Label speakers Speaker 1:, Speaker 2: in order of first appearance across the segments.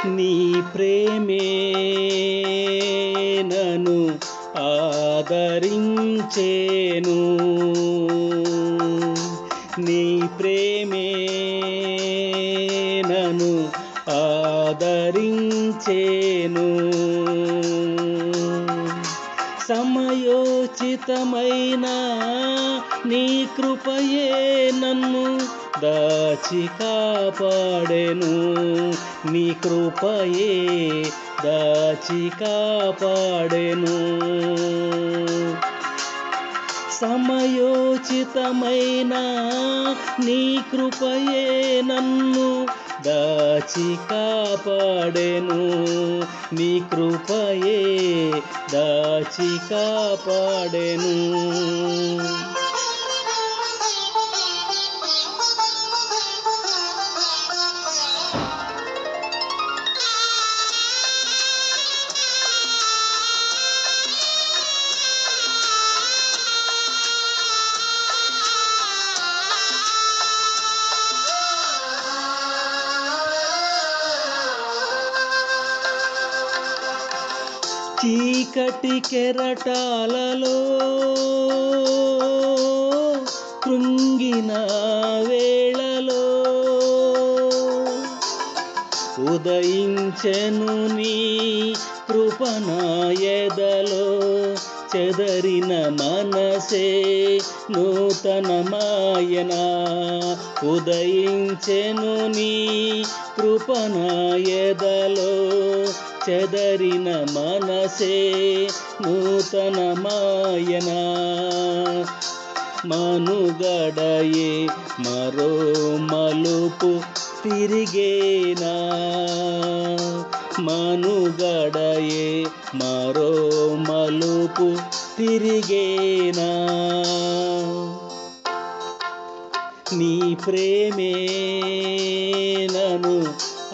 Speaker 1: నీ ప్రేమే నన్ను ఆదరించేను, నీ ప్రేమే నన్ను ఆదరించేను. సమయోచితమైన నీ కృపయే నన్ను దాచి కాపాడెను, నీ కృపయే దాచి కాపాడెను. సమయోచితమైన నీ కృపయే నన్ను దాచి కాపాడెను, నీ కృపయే దాచి కాపాడెను. చీకటి కెరటాలలో కృంగిన వేళలో ఉదయించెను నీ కృప నా ఎదలో, చెదరిన మనసే నూతనమాయనా. ఉదయించెను నీ కృప నా ఎదలో, చెదరిన మనసే నూతనమాయనా. మనుగడయే మరో మలుపు తిరిగేనా, మనుగడయే మరో మలుపు తిరిగేనా. నీ ప్రేమే నన్ను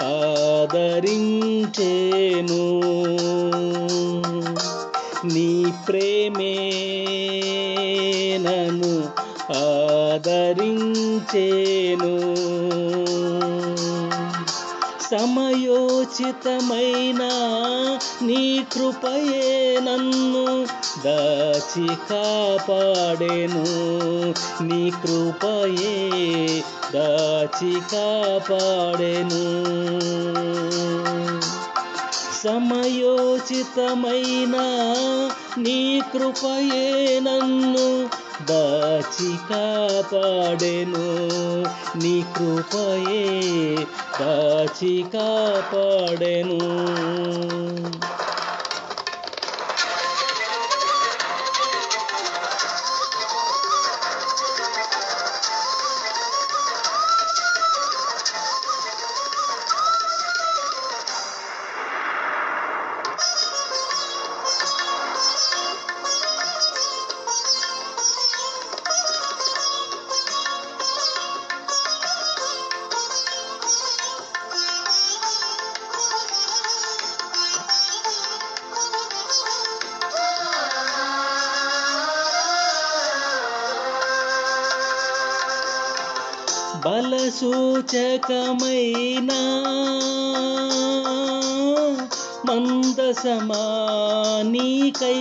Speaker 1: ఆదరించేను, నీ ప్రేమే నన్ను ఆదరించేను. సమయోచితమైన నీ కృపయే నన్ను దాచి కాపాడెను, నీ కృపయే దాచి కాపాడెను. సమయోచితమైన నీ కృపయే నన్ను దాచి కాపాడెను, నీ కృపయే దాచి కాపాడెను. బలసూచకమైన మందసమా నీకై,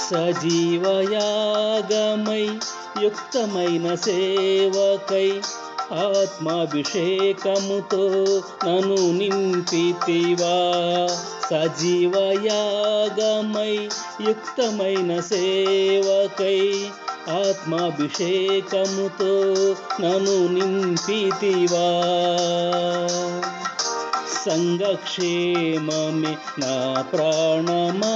Speaker 1: సజీవయాగమై యుక్తమైన సేవకై, ఆత్మాభిషేకముతో నన్ను నింపితివా. సజీవయాగమై యుక్తమైన సేవకై, ఆత్మాభిషేకముతో నన్ను నింపితివా. సంఘక్షేమమే నా ప్రాణమాయనా,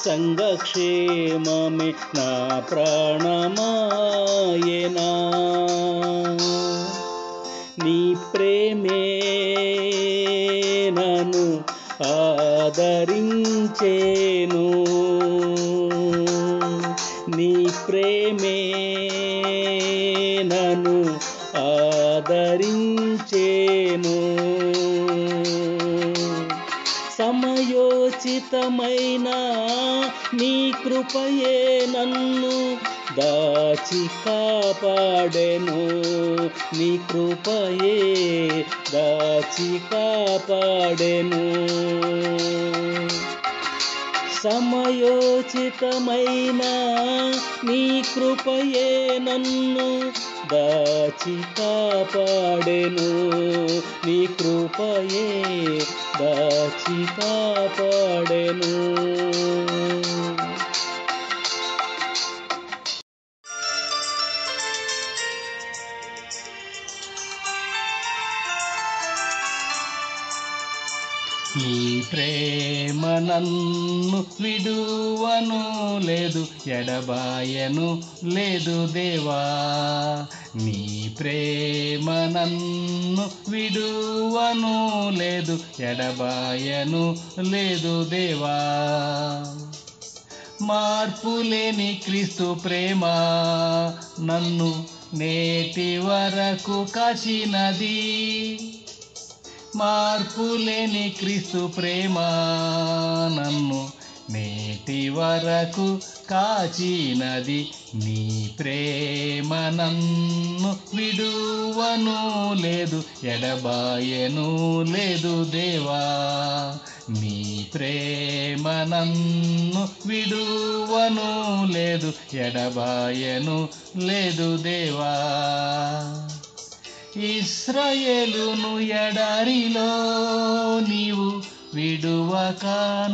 Speaker 1: సంఘక్షేమమే నా ప్రాణమాయనా. నీ ప్రేమే నన్ను ఆదరించేను, నీ ప్రేమే నన్ను ఆదరించేను. సమయోచితమైన సమయోచితమైన నీ కృపయే నన్ను దాచి కాపాడెను. నీ కృపయే దాచి కాపాడెను. సమయోచితమైన నీ కృపయే నన్ను దాచి కాపాడెను. నీ కృపయే దాచి కాపాడెను. నీ ప్రేమ నన్ను విడువను లేదు, ఎడబాయను లేదు దేవా. నీ ప్రేమ నన్ను విడువను లేదు, ఎడబాయను లేదు దేవా. మార్పులేని క్రీస్తు ప్రేమ నన్ను నేటి వరకు కాచినది. మార్పులేని క్రీస్తు ప్రేమ నన్ను నేటి వరకు కాచినది. నీ ప్రేమ నన్ను విడువను లేదు, ఎడబాయను లేదు దేవా. నీ ప్రేమ నన్ను విడువను లేదు, ఎడబాయను లేదు దేవా. ఇశ్రాయేలును ఎడారిలో నీవు విడువక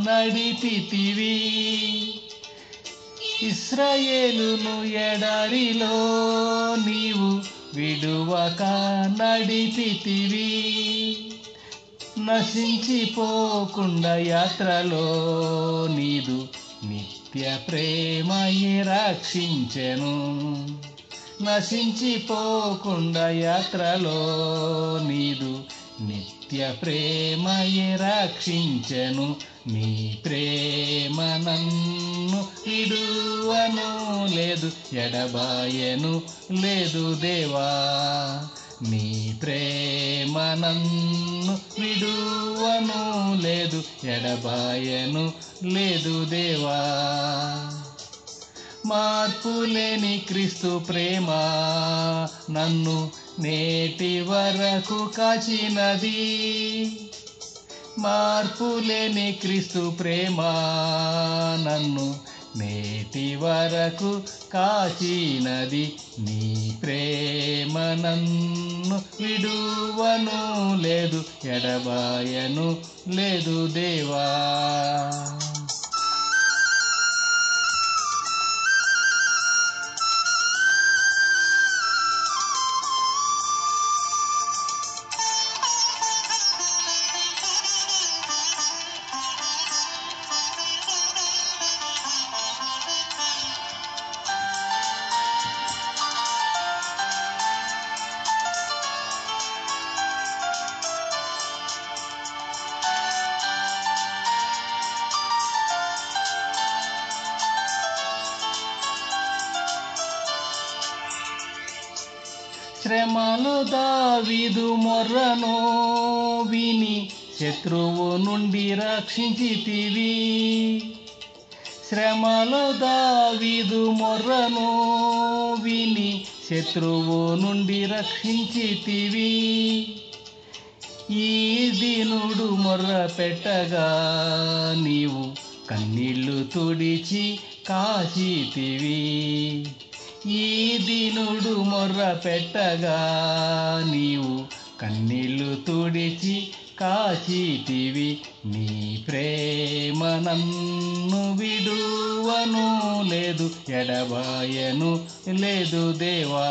Speaker 1: నడిపితివి. ఇశ్రాయేలును ఎడారిలో నీవు విడువక నడిపితివి. నశించిపోకుండా యాత్రలో నీదు నిత్య ప్రేమయే రక్షించెను. నశించిపోకుండా యాత్రలో నీదు నిత్య ప్రేమయే రక్షించెను. నీ ప్రేమ నన్ను విడువను లేదు, ఎడబాయను లేదు దేవా. నీ ప్రేమ నన్ను విడువను లేదు, ఎడబాయను లేదు దేవా. మార్పులేని క్రీస్తు ప్రేమ నన్ను నేటి వరకు కాచినది. మార్పులేని క్రీస్తు ప్రేమ నన్ను నేటి వరకు కాచినది. నీ ప్రేమ నన్ను విడువను లేదు, ఎడబాయను లేదు దేవా. శ్రమలో దావీదు మొర్రను విని శత్రువు నుండి రక్షించితివి. శ్రమలో దావీదు మొర్రను విని శత్రువు నుండి రక్షించితివి. ఈ దీనుడు మొర్ర పెట్టగా నీవు కన్నీళ్లు తుడిచి కాచితివి. ఈ దీనుడు మొర్ర పెట్టగా నీవు కన్నీళ్లు తుడిచి కాచితివి. నీ ప్రేమ నన్ను విడువను లేదు, ఎడబాయను లేదు దేవా.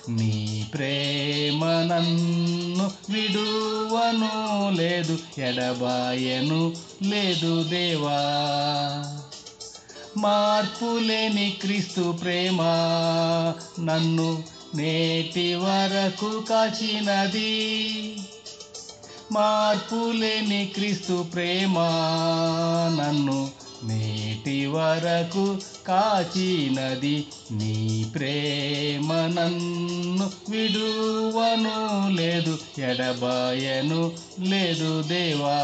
Speaker 1: నీ ప్రేమ నన్ను విడువను లేదు, ఎడబాయను లేదు దేవా. మార్పులేని క్రీస్తు ప్రేమ నన్ను నేటి వరకు కాచినది. మార్పులేని క్రీస్తు ప్రేమ నన్ను నేటి వరకు కాచినది. నీ ప్రేమ నన్ను విడువను లేదు, ఎడబాయను లేదు దేవా.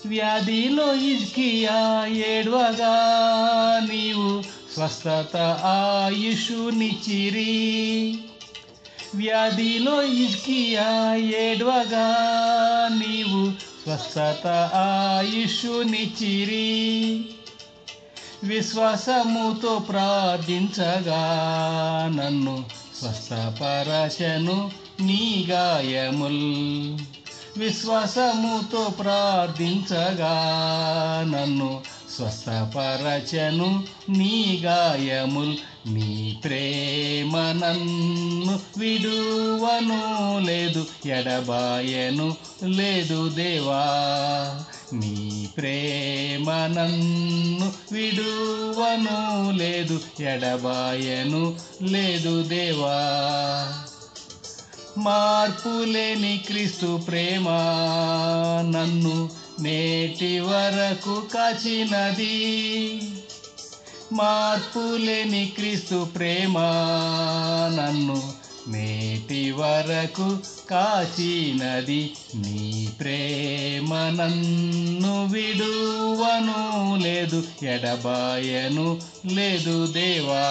Speaker 1: వ్యాధిలో హిజ్కియా ఏడ్వగా నీవు స్వస్థత ఆయుషునిచ్చిరి. వ్యాధిలో హిజ్కియా ఏడ్వగా నీవు స్వస్థత ఆయుషునిచ్చిరి. విశ్వాసముతో ప్రార్థించగా నన్ను స్వస్థపరచను నీ గాయముల్. విశ్వాసముతో ప్రార్థించగా నన్ను స్వస్థపరచను నీ గాయముల్. నీ ప్రేమ నన్ను విడువను లేదు, ఎడబాయను లేదు దేవా. నీ ప్రేమ నన్ను విడువను లేదు, ఎడబాయను లేదు దేవా. మార్పులేని క్రీస్తు ప్రేమ నన్ను నేటి వరకు కాచినది. మార్పులేని క్రీస్తు ప్రేమ నన్ను నేటి వరకు కాచినది. నీ ప్రేమ నన్ను విడువను లేదు, ఎడబాయను లేదు దేవా.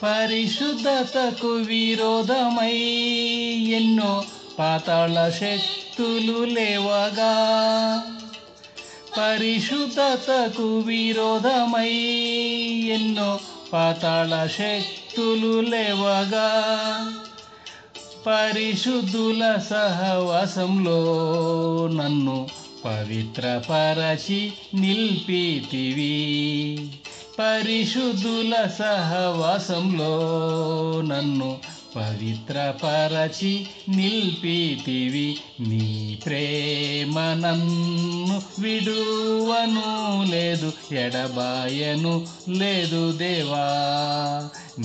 Speaker 1: పరిశుద్ధతకు విరోధమై ఎన్నో పాతాళ శక్తులు లేవగా. పరిశుద్ధతకు విరోధమై ఎన్నో పాతాళ శక్తులు లేవగా. పరిశుద్ధుల సహవాసంలో నన్ను పవిత్రపరచి నిల్పితివి. పరిశుద్ధుల సహవాసంలో నన్ను పవిత్రపరచి నిల్పితివి. నీ ప్రేమ నన్ను విడువను లేదు, ఎడబాయను లేదు దేవా.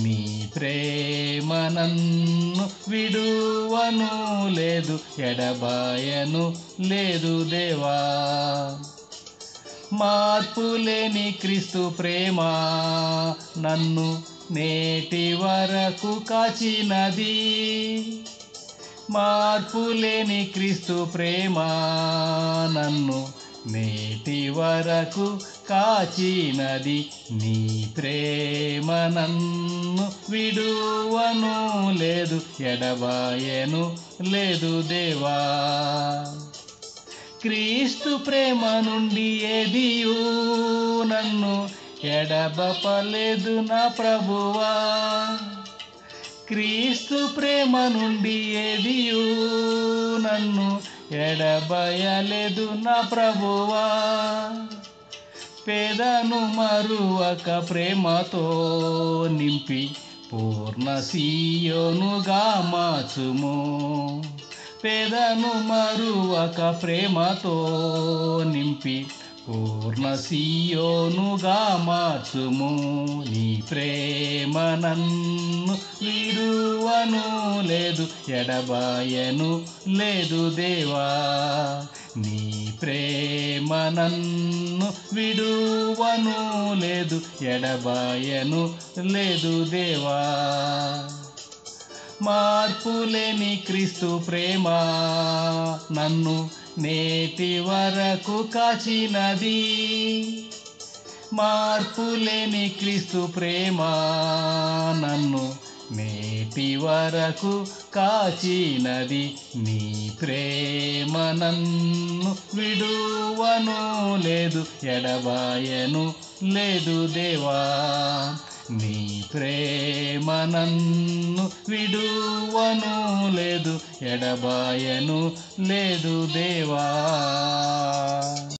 Speaker 1: నీ ప్రేమ నన్ను విడువను లేదు, ఎడబాయను లేదు దేవా. మార్పులేని క్రీస్తు ప్రేమ నన్ను నేటి వరకు కాచినది. మార్పులేని క్రీస్తు ప్రేమ నన్ను నేటి వరకు కాచినది. నీ ప్రేమ నన్ను విడువను లేదు, ఎడబాయను లేదు దేవా. క్రీస్తు ప్రేమ నుండి ఏదియు నన్ను ఎడబపలేదు నా ప్రభువా. క్రీస్తు ప్రేమ నుండి ఏదియు నన్ను ఎడబయలేదు నా ప్రభువా. పేదను మరువక ప్రేమతో నింపి పూర్ణ సీయోనుగా మార్చుము. పేదను మరువక ప్రేమతో నింపి పూర్ణ సీయోనుగా మార్చుము. నీ ప్రేమ నన్ను విడువను లేదు, ఎడబాయను లేదు దేవా. నీ ప్రేమ నన్ను విడువను లేదు, ఎడబాయను లేదు దేవా. మార్పులేని క్రీస్తు ప్రేమ నన్ను నేటి వరకు కాచినది. మార్పులేని క్రీస్తు ప్రేమ నన్ను నేటి వరకు కాచినది. నీ ప్రేమ నన్ను విడువను లేదు, ఎడబాయను లేదు దేవా. నీ ప్రేమ నన్ను విడువను లేదు, ఎడబాయను లేదు దేవా.